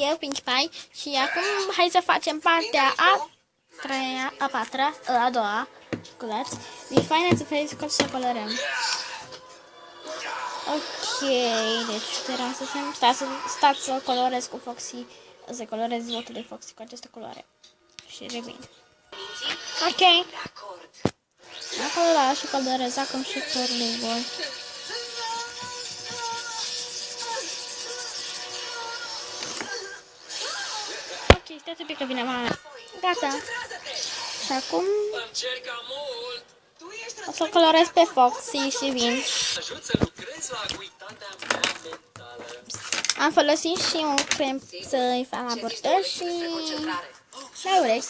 eu, Pinkie Pie, și acum hai să facem partea a doua, scuzați, din Final Fantasy să colorăm. Ok, deci sperăm stați să colorez cu Foxy, să colorez votul de Foxy cu această culoare. Și revin. Ok. Acolo și colorez acum și turul. Ok, stați un pic că vine mama. Gata. Și acum o să colorez pe Foxy și vin. Am folosit și un crem să-i fac abortări și la urechi.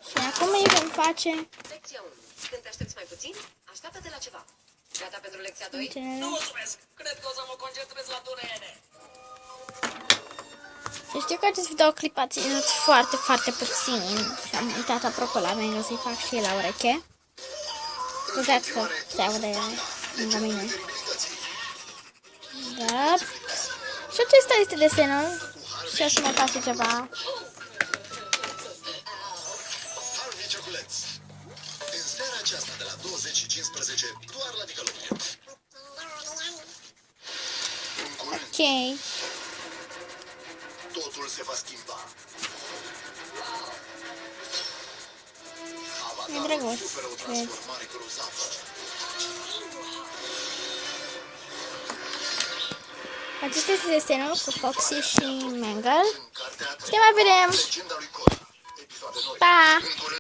Și acum îi vom face... Lecția 1. Când te aștepți mai puțin, așteaptă-te la ceva. Gata pentru lecția 2? Nu, mulțumesc! Cred că o să mă concentrez la durere. Și știu că acest videoclip a ținut foarte, foarte puțin și am uitat apropo la mine să-i fac și la ureche. Scuzați că se aude lângă mine. Da. Și acesta este desenul. Și o să mai face ceva. În seara aceasta de la 20:15, doar la Nickelodeon. Ok. Totul se va schimba. E drăguț. Suferă o transformare grozavă. Acesta este desenul cu Foxy și Mangle. Și ne mai vedem. Pa!